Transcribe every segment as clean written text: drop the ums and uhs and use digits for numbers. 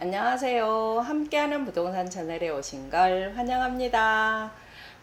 안녕하세요. 함께하는 부동산 채널에 오신 걸 환영합니다.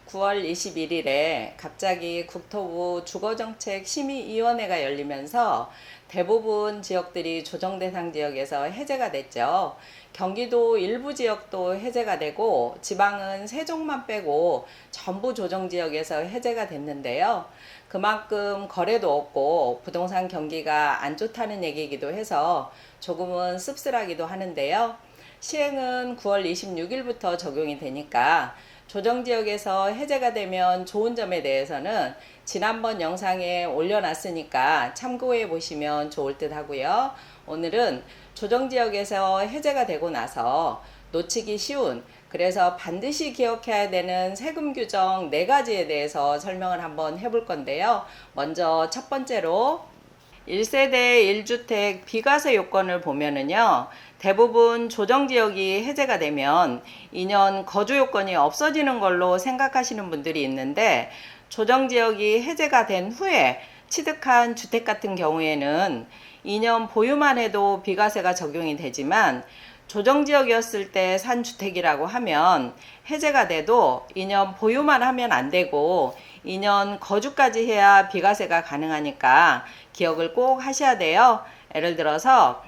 9월 21일에 갑자기 국토부 주거정책 심의위원회가 열리면서 대부분 지역들이 조정대상 지역에서 해제가 됐죠. 경기도 일부 지역도 해제가 되고 지방은 세종만 빼고 전부 조정지역에서 해제가 됐는데요. 그만큼 거래도 없고 부동산 경기가 안 좋다는 얘기이기도 해서 조금은 씁쓸하기도 하는데요. 시행은 9월 26일부터 적용이 되니까 조정지역에서 해제가 되면 좋은 점에 대해서는 지난번 영상에 올려놨으니까 참고해 보시면 좋을 듯 하고요. 오늘은 조정지역에서 해제가 되고 나서 놓치기 쉬운, 그래서 반드시 기억해야 되는 세금 규정 4가지에 대해서 설명을 한번 해볼 건데요. 먼저 첫 번째로 1세대 1주택 비과세 요건을 보면은요, 대부분 조정지역이 해제가 되면 2년 거주 요건이 없어지는 걸로 생각하시는 분들이 있는데, 조정지역이 해제가 된 후에 취득한 주택 같은 경우에는 2년 보유만 해도 비과세가 적용이 되지만, 조정지역이었을 때 산 주택이라고 하면 해제가 돼도 2년 보유만 하면 안 되고 2년 거주까지 해야 비과세가 가능하니까 기억을 꼭 하셔야 돼요. 예를 들어서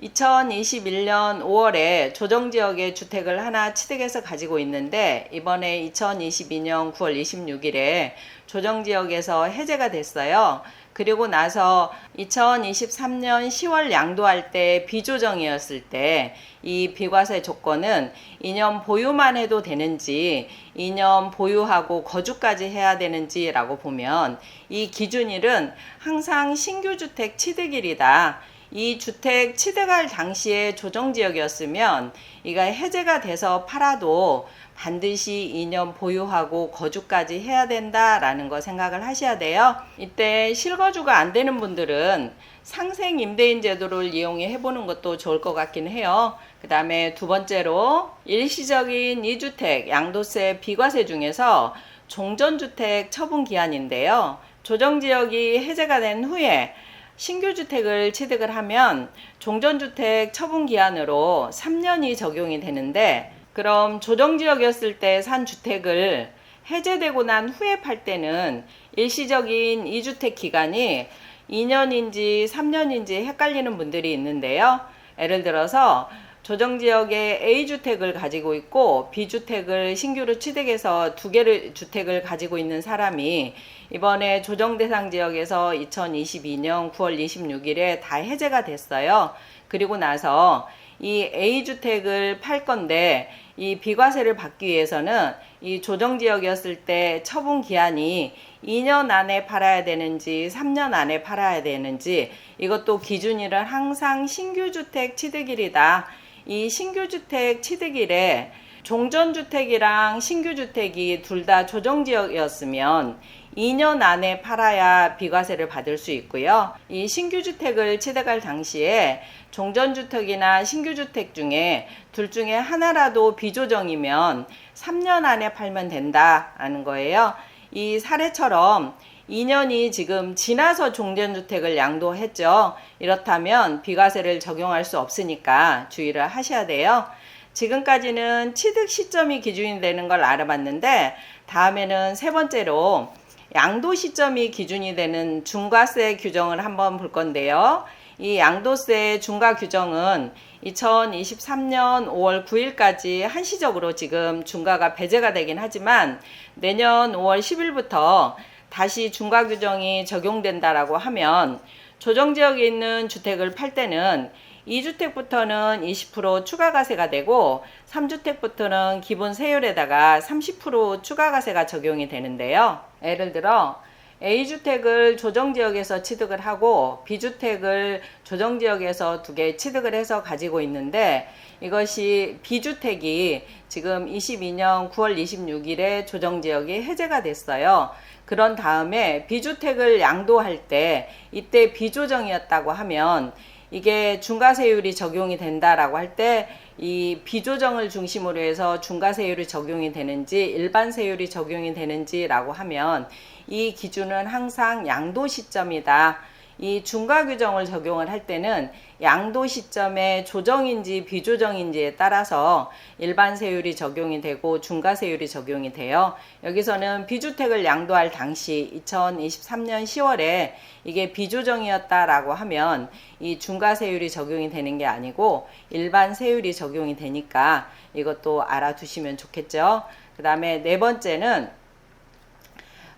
2021년 5월에 조정지역의 주택을 하나 취득해서 가지고 있는데, 이번에 2022년 9월 26일에 조정지역에서 해제가 됐어요. 그리고 나서 2023년 10월 양도할 때 비조정이었을 때 이 비과세 조건은 2년 보유만 해도 되는지 2년 보유하고 거주까지 해야 되는지 라고 보면, 이 기준일은 항상 신규주택 취득일이다. 이 주택 취득할 당시에 조정지역이었으면 이가 해제가 돼서 팔아도 반드시 2년 보유하고 거주까지 해야 된다라는 거 생각을 하셔야 돼요. 이때 실거주가 안 되는 분들은 상생 임대인 제도를 이용해 해보는 것도 좋을 것 같긴 해요. 그 다음에 두 번째로 일시적인 2주택 양도세 비과세 중에서 종전주택 처분 기한인데요. 조정지역이 해제가 된 후에 신규주택을 취득을 하면 종전주택 처분기한으로 3년이 적용이 되는데, 그럼 조정지역이었을 때 산 주택을 해제되고 난 후에 팔 때는 일시적인 2주택 기간이 2년인지 3년인지 헷갈리는 분들이 있는데요. 예를 들어서 조정지역에 A주택을 가지고 있고 B주택을 신규로 취득해서 2개를 주택을 가지고 있는 사람이 이번에 조정대상 지역에서 2022년 9월 26일에 다 해제가 됐어요. 그리고 나서 이 A주택을 팔 건데 이 비과세를 받기 위해서는 이 조정지역이었을 때 처분 기한이 2년 안에 팔아야 되는지 3년 안에 팔아야 되는지, 이것도 기준일은 항상 신규주택 취득일이다. 이 신규주택 취득일에 종전주택이랑 신규주택이 둘 다 조정지역이었으면 2년 안에 팔아야 비과세를 받을 수 있고요. 이 신규주택을 취득할 당시에 종전주택이나 신규주택 중에 둘 중에 하나라도 비조정이면 3년 안에 팔면 된다라는 거예요. 이 사례처럼 2년이 지금 지나서 종전주택을 양도했죠. 이렇다면 비과세를 적용할 수 없으니까 주의를 하셔야 돼요. 지금까지는 취득 시점이 기준이 되는 걸 알아봤는데, 다음에는 세 번째로 양도 시점이 기준이 되는 중과세 규정을 한번 볼 건데요. 이 양도세 중과 규정은 2023년 5월 9일까지 한시적으로 지금 중과가 배제가 되긴 하지만, 내년 5월 10일부터 다시 중과 규정이 적용된다라고 하면 조정지역에 있는 주택을 팔 때는 2주택부터는 20% 추가과세가 되고 3주택부터는 기본 세율에다가 30% 추가과세가 적용이 되는데요. 예를 들어 A주택을 조정지역에서 취득을 하고 B주택을 조정지역에서 2개 취득을 해서 가지고 있는데, 이것이 B주택이 지금 22년 9월 26일에 조정지역이 해제가 됐어요. 그런 다음에 B주택을 양도할 때 이때 비조정이었다고 하면 이게 중과세율이 적용이 된다라고 할 때 이 비조정을 중심으로 해서 중과세율이 적용이 되는지 일반 세율이 적용이 되는지라고 하면 이 기준은 항상 양도 시점이다. 이 중과 규정을 적용을 할 때는 양도 시점에 조정인지 비조정인지에 따라서 일반 세율이 적용이 되고 중과 세율이 적용이 돼요. 여기서는 비주택을 양도할 당시 2023년 10월에 이게 비조정이었다라고 하면 이 중과 세율이 적용이 되는 게 아니고 일반 세율이 적용이 되니까 이것도 알아두시면 좋겠죠. 그 다음에 네 번째는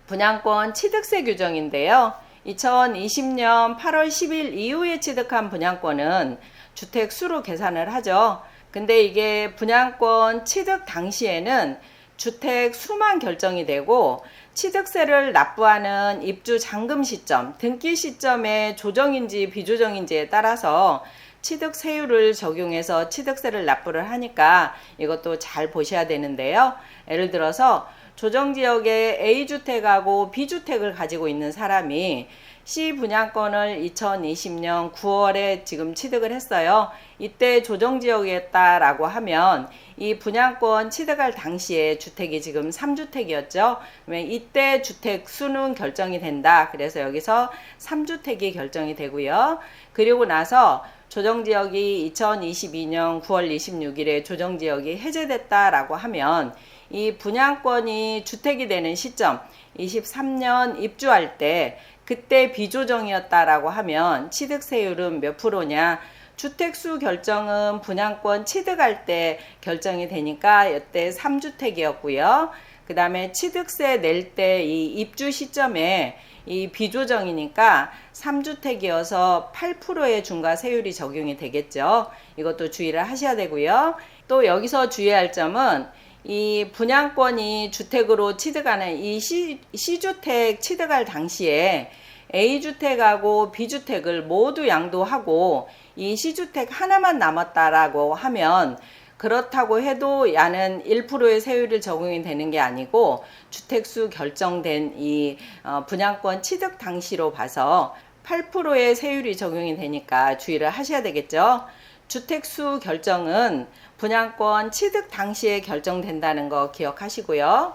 분양권 취득세 규정인데요. 2020년 8월 10일 이후에 취득한 분양권은 주택 수로 계산을 하죠. 근데 이게 분양권 취득 당시에는 주택 수만 결정이 되고 취득세를 납부하는 입주 잔금 시점, 등기 시점의 조정인지 비조정인지에 따라서 취득세율을 적용해서 취득세를 납부를 하니까 이것도 잘 보셔야 되는데요. 예를 들어서 조정지역에 A주택하고 B주택을 가지고 있는 사람이 C 분양권을 2020년 9월에 지금 취득을 했어요. 이때 조정지역이었다라고 하면 이 분양권 취득할 당시에 주택이 지금 3주택이었죠. 그러면 이때 주택 수는 결정이 된다. 그래서 여기서 3주택이 결정이 되고요. 그리고 나서 조정지역이 2022년 9월 26일에 조정지역이 해제됐다라고 하면 이 분양권이 주택이 되는 시점 23년 입주할 때 그때 비조정이었다라고 하면 취득세율은 몇 프로냐? 주택수 결정은 분양권 취득할 때 결정이 되니까 이때 3주택이었고요. 그 다음에 취득세 낼 때 이 입주 시점에 이 비조정이니까 3주택이어서 8%의 중과세율이 적용이 되겠죠. 이것도 주의를 하셔야 되고요. 또 여기서 주의할 점은 이 분양권이 주택으로 취득하는 이 C주택 취득할 당시에 A주택하고 B주택을 모두 양도하고 이 C주택 하나만 남았다라고 하면 그렇다고 해도 야는 1%의 세율이 적용이 되는 게 아니고 주택수 결정된 이 분양권 취득 당시로 봐서 8%의 세율이 적용이 되니까 주의를 하셔야 되겠죠. 주택수 결정은 분양권 취득 당시에 결정된다는 거 기억하시고요.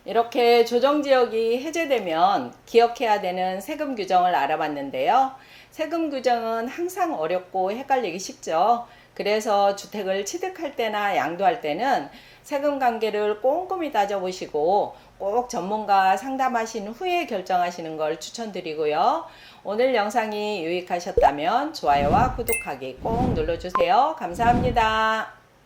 이렇게 조정지역이 해제되면 기억해야 되는 세금 규정을 알아봤는데요. 세금 규정은 항상 어렵고 헷갈리기 쉽죠. 그래서 주택을 취득할 때나 양도할 때는 세금 관계를 꼼꼼히 따져보시고 꼭 전문가 상담하신 후에 결정하시는 걸 추천드리고요. 오늘 영상이 유익하셨다면 좋아요와 구독하기 꼭 눌러주세요. 감사합니다.